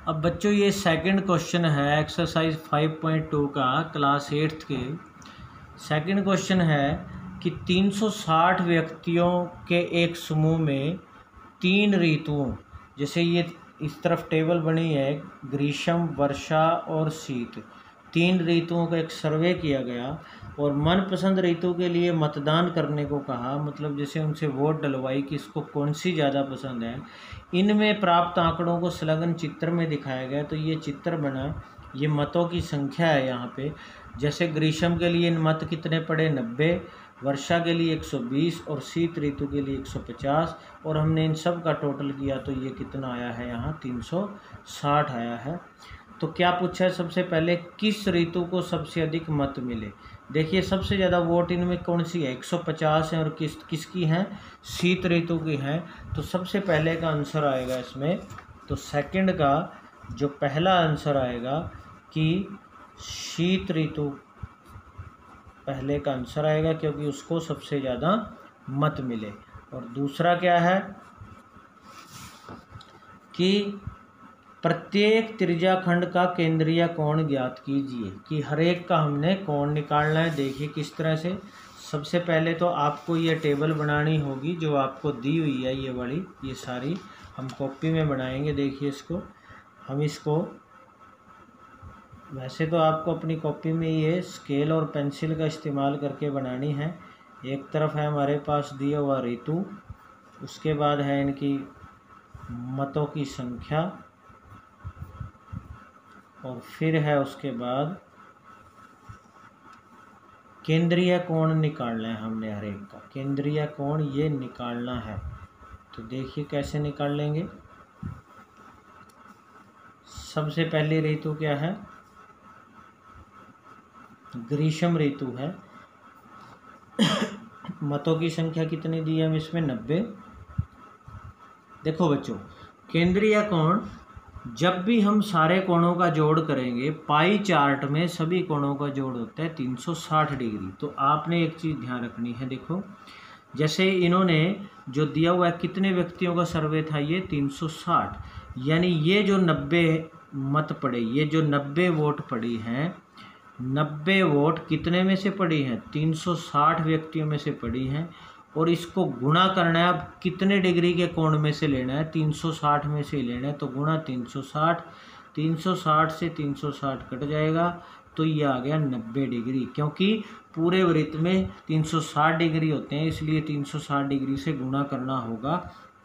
अब बच्चों ये सेकंड क्वेश्चन है एक्सरसाइज 5.2 का क्लास 8th के। सेकंड क्वेश्चन है कि 360 व्यक्तियों के एक समूह में 3 ऋतुओं, जैसे ये इस तरफ टेबल बनी है, ग्रीष्म, वर्षा और शीत, 3 ऋतुओं का एक सर्वे किया गया और मनपसंद ऋतु के लिए मतदान करने को कहा। मतलब जैसे उनसे वोट डलवाई कि इसको कौन सी ज़्यादा पसंद है। इनमें प्राप्त आंकड़ों को संलग्न चित्र में दिखाया गया। तो ये चित्र बना, ये मतों की संख्या है यहाँ पे। जैसे ग्रीष्म के लिए मत कितने पड़े, 90, वर्षा के लिए 120 और शीत ऋतु के लिए 150। और हमने इन सब का टोटल किया तो ये कितना आया है, यहाँ 360 आया है। तो क्या पूछा है, सबसे पहले किस ऋतु को सबसे अधिक मत मिले। देखिए सबसे ज़्यादा वोट इनमें कौन सी है, 150 है और किसकी हैं, शीत ऋतु की हैं। तो सबसे पहले का आंसर आएगा इसमें, तो सेकंड का जो पहला आंसर आएगा कि शीत ऋतु पहले का आंसर आएगा, क्योंकि उसको सबसे ज़्यादा मत मिले। और दूसरा क्या है कि प्रत्येक त्रिज्याखंड का केंद्रीय कोण ज्ञात कीजिए, कि हर एक का हमने कोण निकालना है। देखिए किस तरह से, सबसे पहले तो आपको ये टेबल बनानी होगी जो आपको दी हुई है, ये वाली, ये सारी हम कॉपी में बनाएंगे। देखिए इसको हम इसको, वैसे तो आपको अपनी कॉपी में ये स्केल और पेंसिल का इस्तेमाल करके बनानी है। एक तरफ है हमारे पास दिया हुआ ऋतु, उसके बाद है इनकी मतों की संख्या, और फिर है उसके बाद केंद्रीय कोण निकालना है हमने, हर एक का केंद्रीय कोण ये निकालना है। तो देखिए कैसे निकाल लेंगे। सबसे पहली ऋतु क्या है, ग्रीष्म ऋतु है। मतों की संख्या कितनी दी है हम इसमें, 90। देखो बच्चों, केंद्रीय कोण जब भी हम सारे कोणों का जोड़ करेंगे, पाई चार्ट में सभी कोणों का जोड़ होता है 360 डिग्री। तो आपने एक चीज़ ध्यान रखनी है। देखो जैसे इन्होंने जो दिया हुआ है, कितने व्यक्तियों का सर्वे था, ये 360, यानी ये जो 90 मत पड़े, ये जो 90 वोट पड़ी हैं, 90 वोट कितने में से पड़ी हैं, 360 व्यक्तियों में से पड़ी हैं। और इसको गुणा करना है, अब कितने डिग्री के कोण में से लेना है, 360 में से लेना है। तो गुणा 360, 360 से 360 कट जाएगा, तो ये आ गया 90 डिग्री। क्योंकि पूरे वृत्त में 360 डिग्री होते हैं, इसलिए 360 डिग्री से गुणा करना होगा।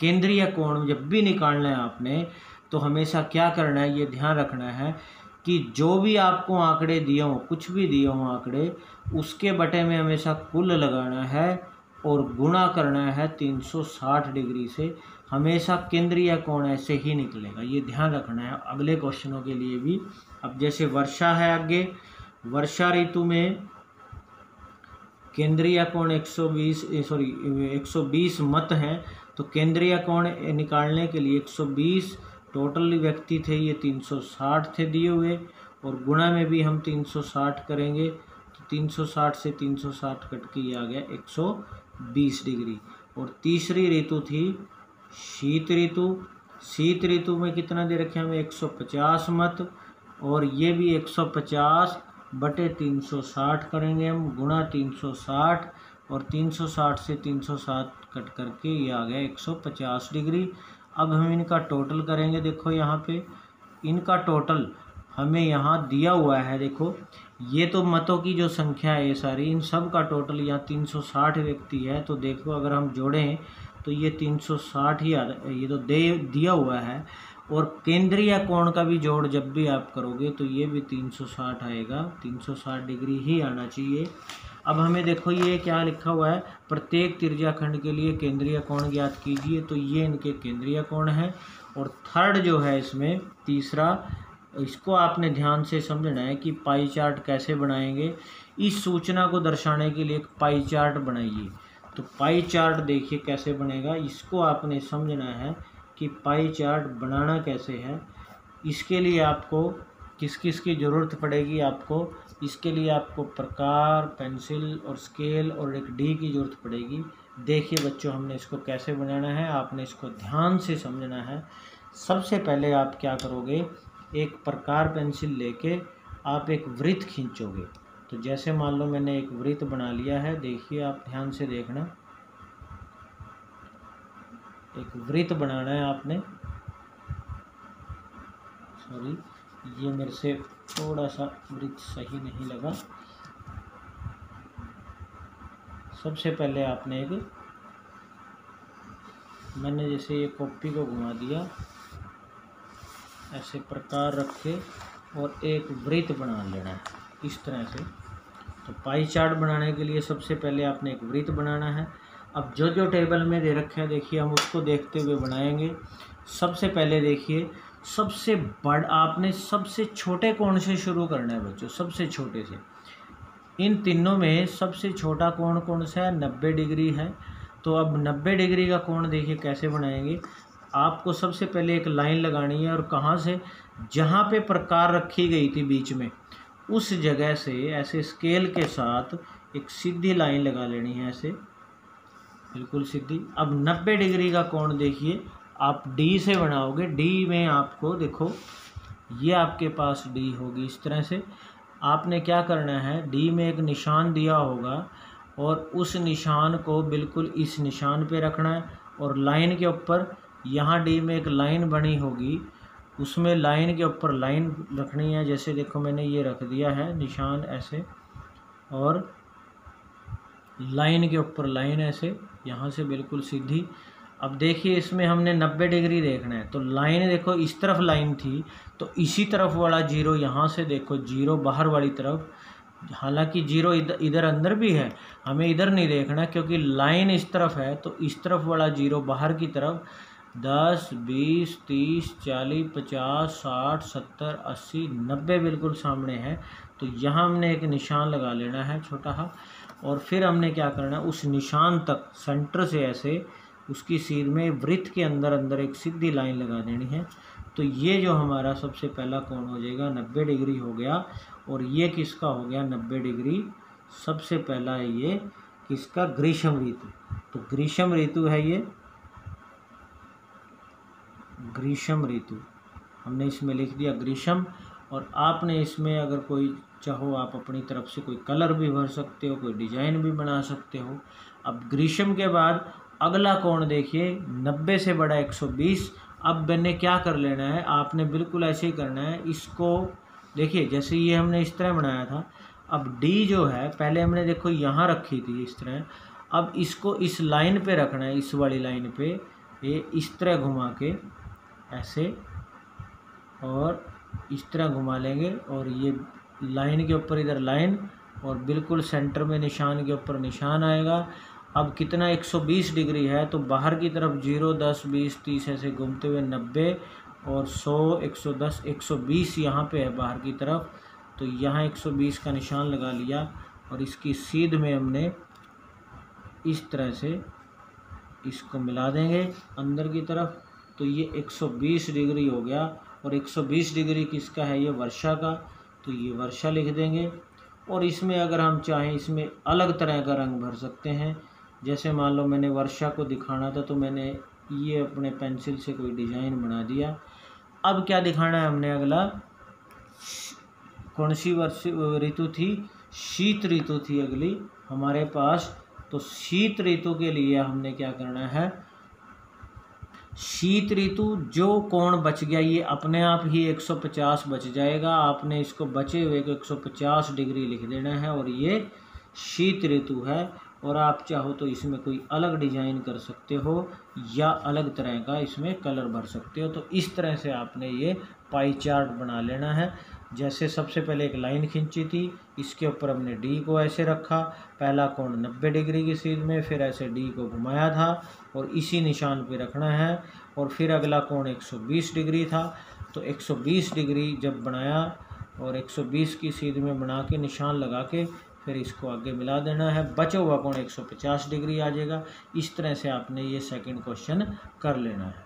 केंद्रीय कोण जब भी निकालना है आपने, तो हमेशा क्या करना है, ये ध्यान रखना है कि जो भी आपको आंकड़े दिए हों, कुछ भी दिए हों आंकड़े, उसके बटे में हमेशा कुल लगाना है और गुणा करना है 360 डिग्री से। हमेशा केंद्रीय कोण ऐसे ही निकलेगा, ये ध्यान रखना है अगले क्वेश्चनों के लिए भी। अब जैसे वर्षा है, आगे वर्षा ऋतु में केंद्रीय कोण 120 मत हैं। तो केंद्रीय कोण निकालने के लिए 120 टोटल व्यक्ति थे, ये 360 थे दिए हुए, और गुणा में भी हम 360 करेंगे। तो 360 से 360 कट के ये आ गया 120 डिग्री। और तीसरी ऋतु थी शीत ऋतु। शीत ऋतु में कितना दे रखे हमें, 150 मत, और ये भी 150 बटे 360 करेंगे हम, गुणा 360, और 360 से 360 कट करके ये आ गया 150 डिग्री। अब हम इनका टोटल करेंगे। देखो यहाँ पे इनका टोटल हमें यहाँ दिया हुआ है। देखो ये तो मतों की जो संख्या है, ये सारी, इन सब का टोटल यहाँ 360 व्यक्ति है। तो देखो अगर हम जोड़ें तो ये 360 ही ये तो दिया हुआ है। और केंद्रीय कोण का भी जोड़ जब भी आप करोगे तो ये भी 360 आएगा, 360 डिग्री ही आना चाहिए। अब हमें देखो ये क्या लिखा हुआ है, प्रत्येक त्रिज्याखंड के लिए केंद्रीय कोण ज्ञात कीजिए। तो ये इनके केंद्रीय कोण है। और थर्ड जो है इसमें तीसरा, इसको आपने ध्यान से समझना है कि पाई चार्ट कैसे बनाएंगे। इस सूचना को दर्शाने के लिए एक पाई चार्ट बनाइए। तो पाई चार्ट देखिए कैसे बनेगा, इसको आपने समझना है कि पाई चार्ट बनाना कैसे है। इसके लिए आपको किस किस की ज़रूरत पड़ेगी, आपको इसके लिए आपको प्रकार, पेंसिल और स्केल और एक डी की ज़रूरत पड़ेगी। देखिए बच्चों हमने इसको कैसे बनाना है, आपने इसको ध्यान से समझना है। सबसे पहले आप क्या करोगे, एक प्रकार पेंसिल लेके आप एक वृत्त खींचोगे। तो जैसे मान लो मैंने एक वृत्त बना लिया है, देखिए आप ध्यान से देखना, एक वृत्त बनाना है आपने। सॉरी, ये मेरे से थोड़ा सा वृत्त सही नहीं लगा। सबसे पहले आपने मैंने जैसे ये कॉपी को घुमा दिया, ऐसे प्रकार रख के और एक वृत्त बना लेना है इस तरह से। तो पाई चार्ट बनाने के लिए सबसे पहले आपने एक वृत्त बनाना है। अब जो जो टेबल में दे रखे हैं देखिए, हम उसको देखते हुए बनाएंगे। सबसे पहले देखिए, सबसे बड़ा आपने सबसे छोटे कोण से शुरू करना है बच्चों, सबसे छोटे से। इन तीनों में सबसे छोटा कोण कौन सा है, 90 डिग्री है। तो अब 90 डिग्री का कोण देखिए कैसे बनाएंगे। आपको सबसे पहले एक लाइन लगानी है और कहाँ से, जहाँ पे प्रकार रखी गई थी बीच में, उस जगह से ऐसे स्केल के साथ एक सीधी लाइन लगा लेनी है, ऐसे बिल्कुल सीधी। अब 90 डिग्री का कोण देखिए आप डी से बनाओगे। डी में आपको देखो, ये आपके पास डी होगी इस तरह से। आपने क्या करना है, डी में एक निशान दिया होगा और उस निशान को बिल्कुल इस निशान पे रखना है। और लाइन के ऊपर, यहाँ डी में एक लाइन बनी होगी, उसमें लाइन के ऊपर लाइन रखनी है। जैसे देखो मैंने ये रख दिया है निशान ऐसे, और लाइन के ऊपर लाइन ऐसे, यहाँ से बिल्कुल सीधी। अब देखिए इसमें हमने 90 डिग्री देखना है। तो लाइन देखो इस तरफ लाइन थी, तो इसी तरफ वाला जीरो, यहाँ से देखो जीरो बाहर वाली तरफ, हालांकि जीरो इधर अंदर भी है, हमें इधर नहीं देखना क्योंकि लाइन इस तरफ है। तो इस तरफ वाला जीरो बाहर की तरफ 10, 20, 30, 40, 50, 60, 70, 80, 90 बिल्कुल सामने है। तो यहाँ हमने एक निशान लगा लेना है छोटा सा, और फिर हमने क्या करना है, उस निशान तक सेंटर से ऐसे उसकी सीध में वृत्त के अंदर अंदर एक सीधी लाइन लगा देनी है। तो ये जो हमारा सबसे पहला कोण हो जाएगा 90 डिग्री हो गया। और ये किसका हो गया 90 डिग्री, सबसे पहला है ये किसका, ग्रीष्म ऋतु। तो ग्रीष्म ऋतु है ये, ग्रीष्म ऋतु हमने इसमें लिख दिया ग्रीष्म। और आपने इसमें अगर कोई चाहो आप अपनी तरफ से कोई कलर भी भर सकते हो, कोई डिजाइन भी बना सकते हो। अब ग्रीष्म के बाद अगला कोण देखिए 90 से बड़ा 120। अब मैंने क्या कर लेना है, आपने बिल्कुल ऐसे ही करना है। इसको देखिए जैसे ये हमने इस तरह बनाया था। अब डी जो है पहले हमने देखो यहाँ रखी थी इस तरह, अब इसको इस लाइन पे रखना है, इस वाली लाइन पे। ये इस तरह घुमा के ऐसे और इस तरह घुमा लेंगे, और ये लाइन के ऊपर इधर लाइन, और बिल्कुल सेंटर में निशान के ऊपर निशान आएगा। अब कितना 120 डिग्री है, तो बाहर की तरफ 0, 10, 20, 30 ऐसे घूमते हुए 90 और 100, 110, 120 यहाँ पे है बाहर की तरफ। तो यहाँ 120 का निशान लगा लिया और इसकी सीध में हमने इस तरह से इसको मिला देंगे अंदर की तरफ। तो ये 120 डिग्री हो गया। और 120 डिग्री किसका है, ये वर्षा का। तो ये वर्षा लिख देंगे। और इसमें अगर हम चाहें इसमें अलग तरह का रंग भर सकते हैं। जैसे मान लो मैंने वर्षा को दिखाना था, तो मैंने ये अपने पेंसिल से कोई डिज़ाइन बना दिया। अब क्या दिखाना है हमने, अगला कौन सी ऋतु थी, शीत ऋतु थी अगली हमारे पास। तो शीत ऋतु के लिए हमने क्या करना है, शीत ऋतु जो कोण बच गया ये अपने आप ही 150 बच जाएगा। आपने इसको बचे हुए को 150 डिग्री लिख देना है, और ये शीत ऋतु है। और आप चाहो तो इसमें कोई अलग डिजाइन कर सकते हो या अलग तरह का इसमें कलर भर सकते हो। तो इस तरह से आपने ये पाई चार्ट बना लेना है। जैसे सबसे पहले एक लाइन खींची थी, इसके ऊपर हमने डी को ऐसे रखा, पहला कोण 90 डिग्री की सीध में, फिर ऐसे डी को घुमाया था और इसी निशान पे रखना है। और फिर अगला कोण 120 डिग्री था। तो 120 डिग्री जब बनाया और 120 की सीध में बना के निशान लगा के फिर इसको आगे मिला देना है, बचा हुआ कोण 150 डिग्री आ जाएगा। इस तरह से आपने ये सेकंड क्वेश्चन कर लेना है।